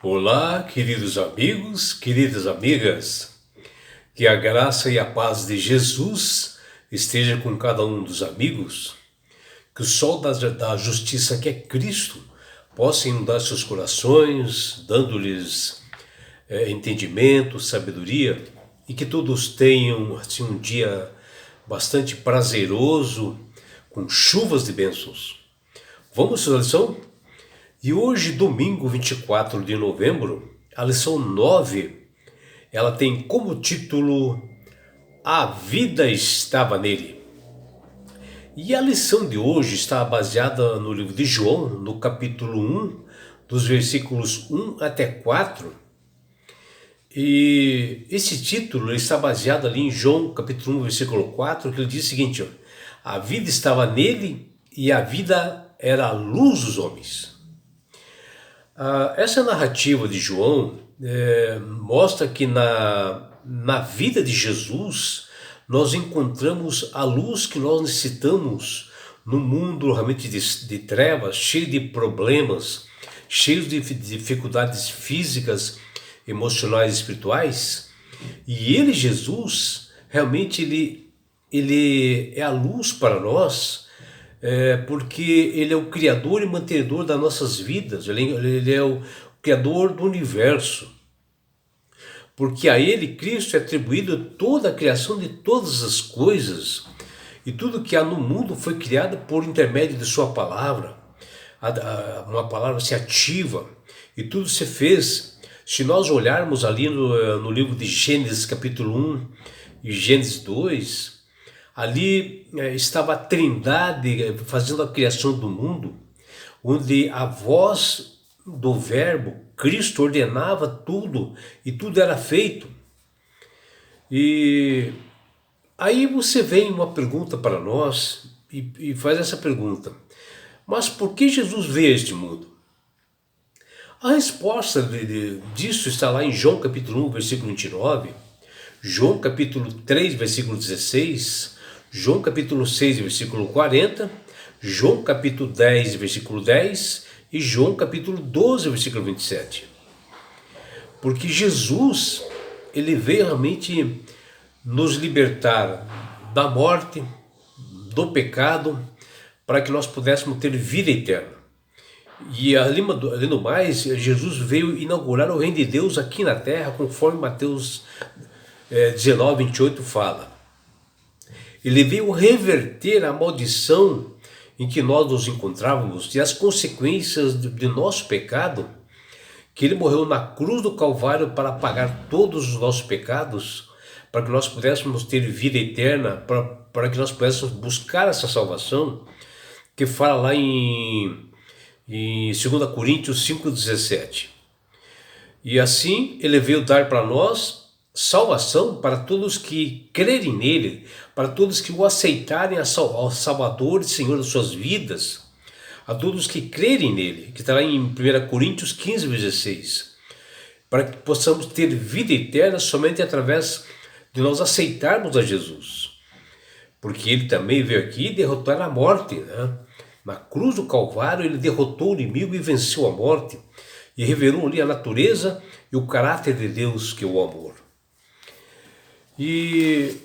Olá, queridos amigos, queridas amigas, que a graça e a paz de Jesus esteja com cada um dos amigos, que o sol da justiça que é Cristo possa inundar seus corações, dando-lhes entendimento, sabedoria e que todos tenham assim, um dia bastante prazeroso, com chuvas de bênçãos. Vamos à lição? E hoje, domingo 24 de novembro, a lição 9, ela tem como título A Vida Estava Nele. E a lição de hoje está baseada no livro de João, no capítulo 1, dos versículos 1 até 4. E esse título está baseado ali em João, capítulo 1, versículo 4, que ele diz o seguinte: a vida estava nele e a vida era a luz dos homens. Essa narrativa de João mostra que na vida de Jesus nós encontramos a luz que nós necessitamos no mundo realmente de trevas, cheio de problemas, cheio de dificuldades físicas, emocionais e espirituais. E ele, Jesus, realmente ele é a luz para nós, porque ele é o criador e mantenedor das nossas vidas, ele é o criador do universo, porque a ele, Cristo, é atribuído toda a criação de todas as coisas, e tudo que há no mundo foi criado por intermédio de sua palavra, uma palavra se ativa, e tudo se fez. Se nós olharmos ali no livro de Gênesis capítulo 1 e Gênesis 2, ali estava a Trindade fazendo a criação do mundo, onde a voz do Verbo, Cristo, ordenava tudo e tudo era feito. E aí você vem uma pergunta para nós e faz essa pergunta: mas por que Jesus veio a este mundo? A resposta disso está lá em João capítulo 1, versículo 29, João capítulo 3, versículo 16, João capítulo 6, versículo 40, João capítulo 10, versículo 10 e João capítulo 12, versículo 27. Porque Jesus, ele veio realmente nos libertar da morte, do pecado, para que nós pudéssemos ter vida eterna. E além do mais, Jesus veio inaugurar o reino de Deus aqui na terra, conforme Mateus 19, 28 fala. Ele veio reverter a maldição em que nós nos encontrávamos e as consequências de nosso pecado, que ele morreu na cruz do Calvário para pagar todos os nossos pecados, para que nós pudéssemos ter vida eterna, para que nós pudéssemos buscar essa salvação, que fala lá em 2 Coríntios 5,17. E assim ele veio dar para nós salvação para todos que crerem nele, para todos que o aceitarem ao Salvador e Senhor das suas vidas, a todos que crerem nele, que está lá em 1 Coríntios 15,16, para que possamos ter vida eterna somente através de nós aceitarmos a Jesus, porque ele também veio aqui derrotar a morte, né? Na cruz do Calvário ele derrotou o inimigo e venceu a morte, e revelou ali a natureza e o caráter de Deus, que é o amor. E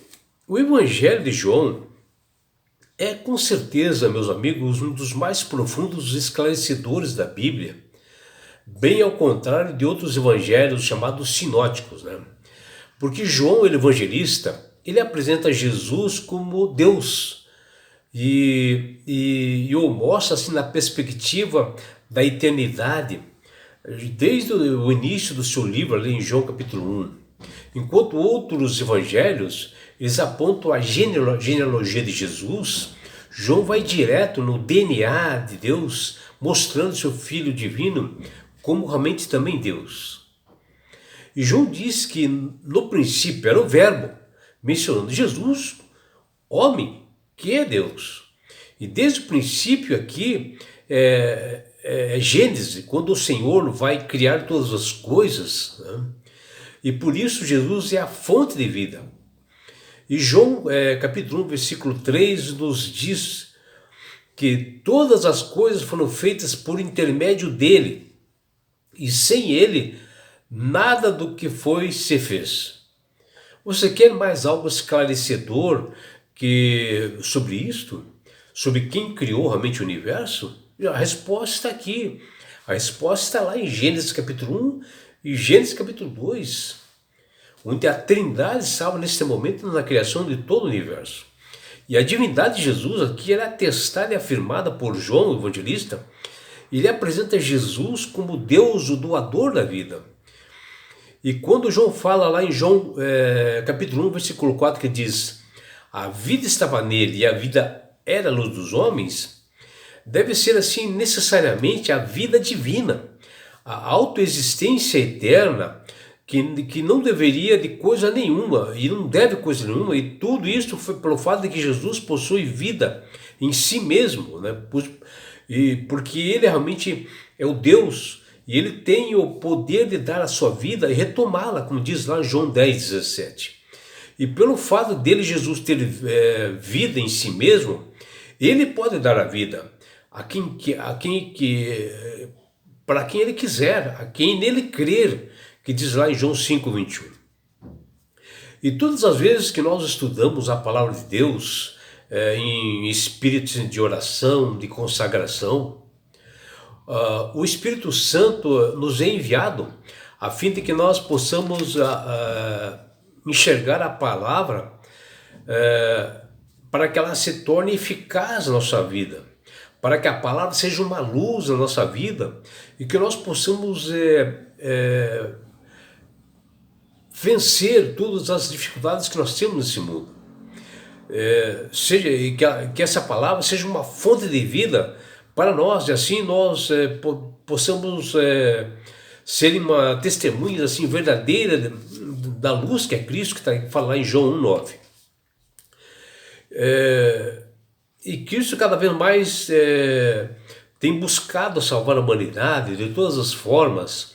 o Evangelho de João é com certeza, meus amigos, um dos mais profundos e esclarecedores da Bíblia, bem ao contrário de outros evangelhos chamados sinóticos, né? Porque João, o evangelista, ele apresenta Jesus como Deus e o mostra assim na perspectiva da eternidade, desde o início do seu livro, ali em João capítulo 1. Enquanto outros evangelhos, eles apontam a genealogia de Jesus, João vai direto no DNA de Deus, mostrando seu Filho divino como realmente também Deus. E João diz que no princípio era o Verbo, mencionando Jesus, homem, que é Deus. E desde o princípio aqui, Gênesis, quando o Senhor vai criar todas as coisas, né? E por isso Jesus é a fonte de vida. E João, capítulo 1, versículo 3, nos diz que todas as coisas foram feitas por intermédio dele. e sem ele nada do que foi se fez. Você quer mais algo esclarecedor sobre isto? Sobre quem criou realmente o universo? A resposta está aqui. A resposta está lá em Gênesis capítulo 1 e Gênesis capítulo 2, onde a Trindade estava nesse momento na criação de todo o universo. E a divindade de Jesus aqui era atestada e afirmada por João, o evangelista. Ele apresenta Jesus como Deus, o doador da vida. E quando João fala lá em João capítulo 1, versículo 4, que diz: a vida estava nele e a vida era a luz dos homens, deve ser assim necessariamente a vida divina, a autoexistência eterna, que não deveria de coisa nenhuma, e não deve coisa nenhuma, e tudo isso foi pelo fato de que Jesus possui vida em si mesmo, né? Porque ele realmente é o Deus, e ele tem o poder de dar a sua vida e retomá-la, como diz lá em João 10:17. E pelo fato dele, Jesus, ter vida em si mesmo, ele pode dar a vida para quem ele quiser, a quem nele crer, que diz lá em João 5:21. E todas as vezes que nós estudamos a palavra de Deus em espírito de oração, de consagração, o Espírito Santo nos é enviado a fim de que nós possamos enxergar a palavra para que ela se torne eficaz na nossa vida, para que a palavra seja uma luz na nossa vida e que nós possamos vencer todas as dificuldades que nós temos nesse mundo. Que essa palavra seja uma fonte de vida para nós, e assim nós possamos ser uma testemunha assim, verdadeira da luz que é Cristo, que está falando lá em João 1:9. E Cristo cada vez mais tem buscado salvar a humanidade de todas as formas,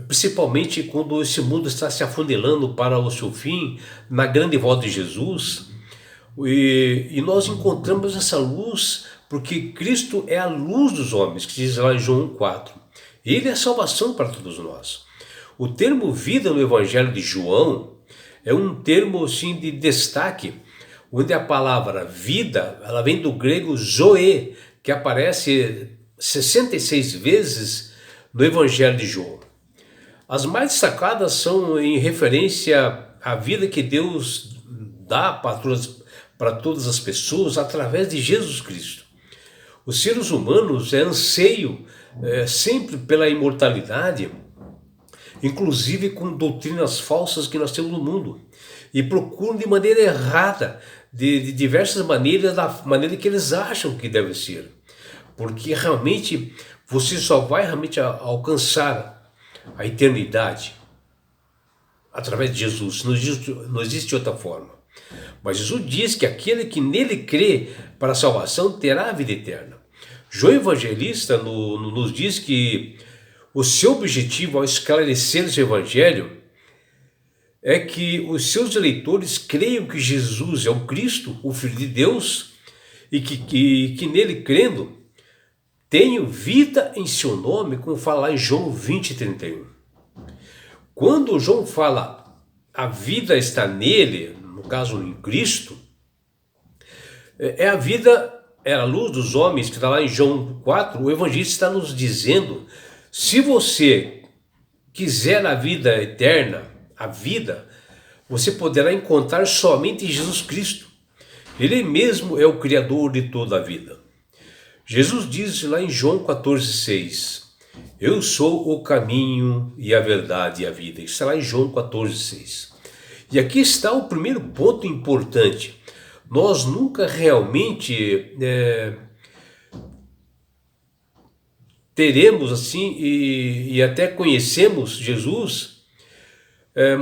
principalmente quando esse mundo está se afunilando para o seu fim, na grande volta de Jesus. E nós encontramos essa luz porque Cristo é a luz dos homens, que diz lá em João 1:4. Ele é a salvação para todos nós. O termo vida no Evangelho de João é um termo assim, de destaque, onde a palavra vida, ela vem do grego zoe, que aparece 66 vezes no Evangelho de João. As mais destacadas são em referência à vida que Deus dá para todas as pessoas através de Jesus Cristo. Os seres humanos anseiam sempre pela imortalidade, inclusive com doutrinas falsas que nós temos no mundo, e procuram de maneira errada, de diversas maneiras, da maneira que eles acham que deve ser, porque realmente você só vai realmente alcançar a eternidade através de Jesus, não existe outra forma. Mas Jesus diz que aquele que nele crê para a salvação terá a vida eterna. João Evangelista nos diz que o seu objetivo ao esclarecer esse evangelho é que os seus eleitores creiam que Jesus é o Cristo, o Filho de Deus, e que nele crendo tenham vida em seu nome, como fala lá em João 20:31. Quando João fala a vida está nele, no caso em Cristo, é a vida, é a luz dos homens, que está lá em João 4, o evangelista está nos dizendo: se você quiser a vida eterna, a vida, você poderá encontrar somente em Jesus Cristo. Ele mesmo é o Criador de toda a vida. Jesus diz lá em João 14:6, eu sou o caminho e a verdade e a vida. Isso está lá em João 14:6. E aqui está o primeiro ponto importante. Nós nunca realmente teremos assim e até conhecemos Jesus,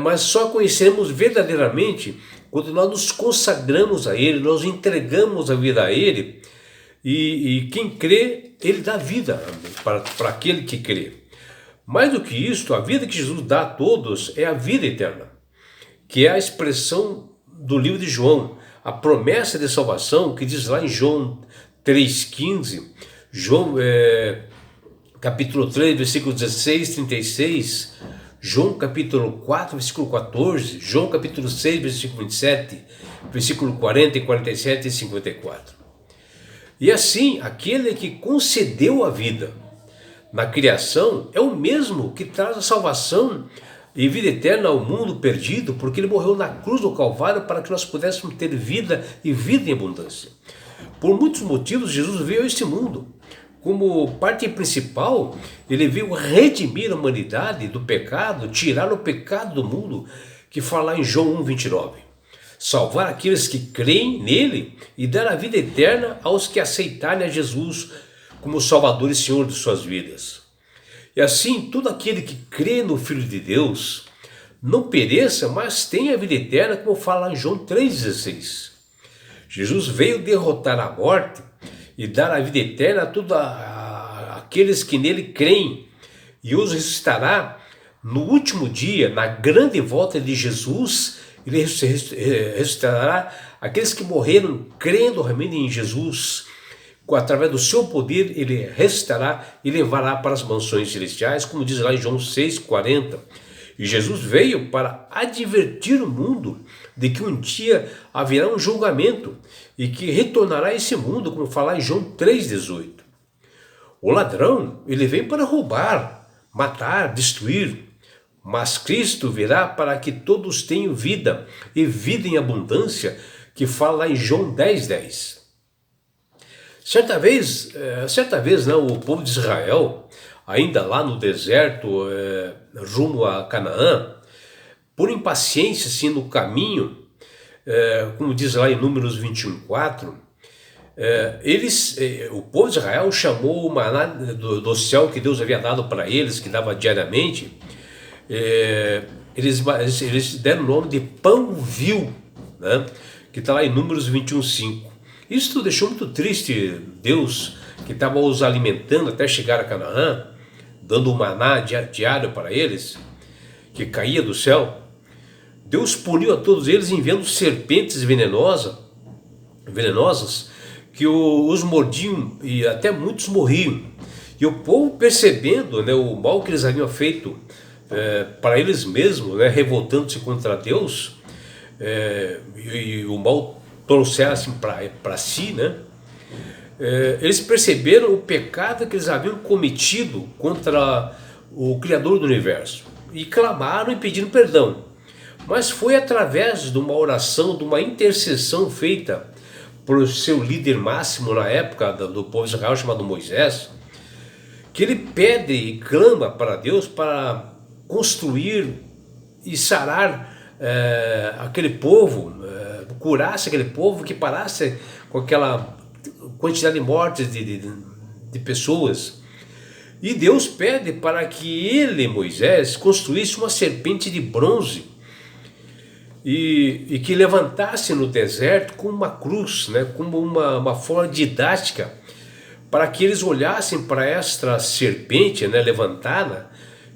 mas só conhecemos verdadeiramente quando nós nos consagramos a Ele, nós entregamos a vida a Ele, e quem crê, Ele dá vida para aquele que crê. Mais do que isso, a vida que Jesus dá a todos é a vida eterna, que é a expressão do livro de João, a promessa de salvação que diz lá em João 3,15, capítulo 3, versículo 16, 36, João capítulo 4, versículo 14, João capítulo 6, versículo 27, versículo 40 e 47 e 54. E assim, aquele que concedeu a vida na criação é o mesmo que traz a salvação e vida eterna ao mundo perdido, porque ele morreu na cruz do Calvário para que nós pudéssemos ter vida e vida em abundância. Por muitos motivos, Jesus veio a este mundo. Como parte principal, ele veio redimir a humanidade do pecado, tirar o pecado do mundo, que fala em João 1,29. Salvar aqueles que creem nele e dar a vida eterna aos que aceitarem a Jesus como Salvador e Senhor de suas vidas. E assim, todo aquele que crê no Filho de Deus não pereça, mas tenha a vida eterna, como fala em João 3,16. Jesus veio derrotar a morte e dar a vida eterna a todos aqueles que nele creem, e os ressuscitará no último dia, na grande volta de Jesus. Ele ressuscitará aqueles que morreram crendo realmente em Jesus. Através do seu poder, ele ressuscitará e levará para as mansões celestiais, como diz lá em João 6,40. E Jesus veio para advertir o mundo de que um dia haverá um julgamento e que retornará a esse mundo, como fala em João 3,18. O ladrão, ele vem para roubar, matar, destruir, mas Cristo virá para que todos tenham vida e vida em abundância, que fala lá em João 10,10. Certa vez, o povo de Israel, ainda lá no deserto, rumo a Canaã, por impaciência assim, no caminho, como diz lá em Números 21,4, o povo de Israel chamou o maná do céu que Deus havia dado para eles, que dava diariamente. Eles deram o nome de pão vil, né? Que está lá em Números 21,5. Isso deixou muito triste Deus, que estava os alimentando até chegar a Canaã, dando um maná diário para eles, que caía do céu. Deus puniu a todos eles enviando serpentes venenosas que os mordiam e até muitos morriam. E o povo, percebendo, né, o mal que eles haviam feito para eles mesmos, né, revoltando-se contra Deus, e o mal trouxessem para si, né? Eles perceberam o pecado que eles haviam cometido contra o Criador do Universo e clamaram e pediram perdão. Mas foi através de uma oração, de uma intercessão feita por seu líder máximo na época do povo de Israel, chamado Moisés, que ele pede e clama para Deus para construir e sarar aquele povo, curasse aquele povo, que parasse com aquela quantidade de mortes de pessoas. E Deus pede para que ele, Moisés, construísse uma serpente de bronze e que levantasse no deserto com uma cruz, né, como uma forma didática, para que eles olhassem para esta serpente, né, levantada,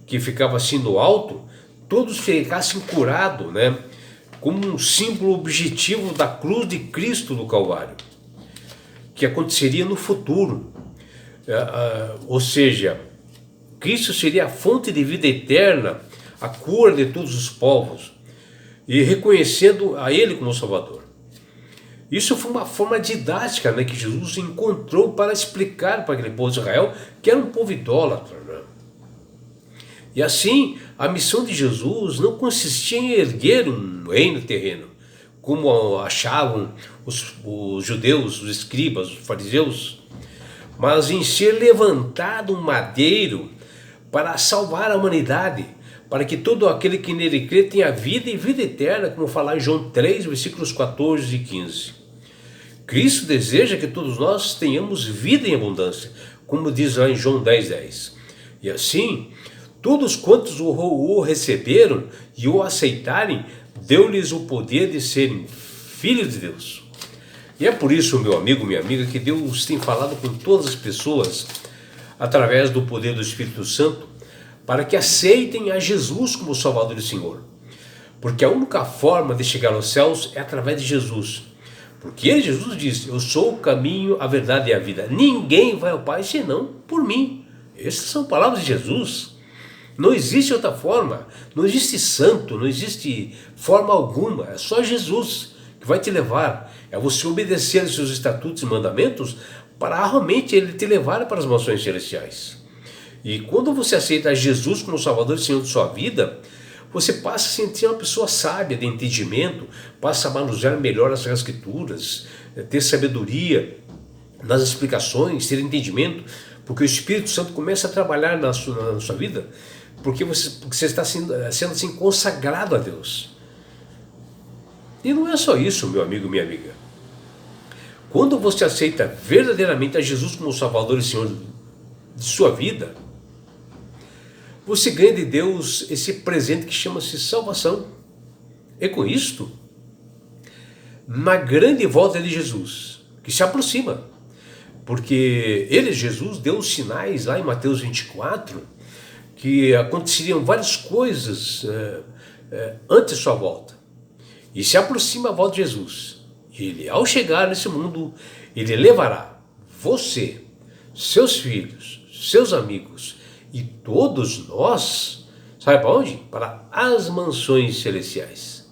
que ficava assim no alto, todos ficassem curados, né, como um símbolo objetivo da cruz de Cristo do Calvário, que aconteceria no futuro. Ou seja, Cristo seria a fonte de vida eterna, a cura de todos os povos, e reconhecendo a Ele como Salvador. Isso foi uma forma didática, né, que Jesus encontrou para explicar para aquele povo de Israel, que era um povo idólatra, né? E assim, a missão de Jesus não consistia em erguer um reino terreno, como achavam os judeus, os escribas, os fariseus, mas em ser levantado um madeiro para salvar a humanidade, para que todo aquele que nele crê tenha vida e vida eterna, como falar em João 3, versículos 14 e 15. Cristo deseja que todos nós tenhamos vida em abundância, como diz lá em João 10,10. E assim, todos quantos o receberam e o aceitarem, deu-lhes o poder de serem filhos de Deus. E é por isso, meu amigo, minha amiga, que Deus tem falado com todas as pessoas através do poder do Espírito Santo, para que aceitem a Jesus como Salvador e Senhor. Porque a única forma de chegar aos céus é através de Jesus. Porque Jesus disse: eu sou o caminho, a verdade e a vida. Ninguém vai ao Pai senão por mim. Essas são palavras de Jesus. Não existe outra forma, não existe santo, não existe forma alguma, é só Jesus que vai te levar. É você obedecer aos seus estatutos e mandamentos para realmente ele te levar para as mansões celestiais. E quando você aceita Jesus como Salvador e Senhor de sua vida, você passa a sentir uma pessoa sábia, de entendimento, passa a manusear melhor as escrituras, ter sabedoria nas explicações, ter entendimento, porque o Espírito Santo começa a trabalhar na sua vida, porque você está sendo assim consagrado a Deus. E não é só isso, meu amigo, minha amiga. Quando você aceita verdadeiramente a Jesus como Salvador e Senhor de sua vida, você ganha de Deus esse presente que chama-se salvação. E com isto, na grande volta de Jesus, que se aproxima, porque ele, Jesus, deu os sinais lá em Mateus 24, que aconteceriam várias coisas antes de sua volta. E se aproxima a volta de Jesus. Ele, ao chegar nesse mundo, ele levará você, seus filhos, seus amigos e todos nós, sabe para onde? Para as mansões celestiais.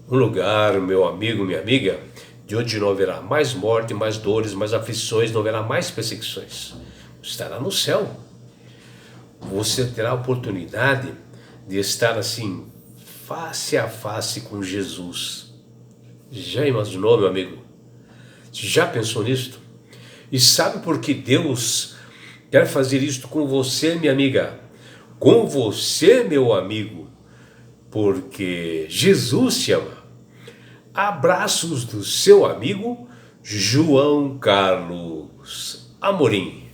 Um lugar, meu amigo, minha amiga, de onde não haverá mais morte, mais dores, mais aflições, não haverá mais perseguições. Estará no céu. Você terá a oportunidade de estar assim, face a face com Jesus. Já imaginou, meu amigo? Já pensou nisto? E sabe por que Deus quer fazer isto com você, minha amiga? Com você, meu amigo? Porque Jesus te ama. Abraços do seu amigo João Carlos Amorim.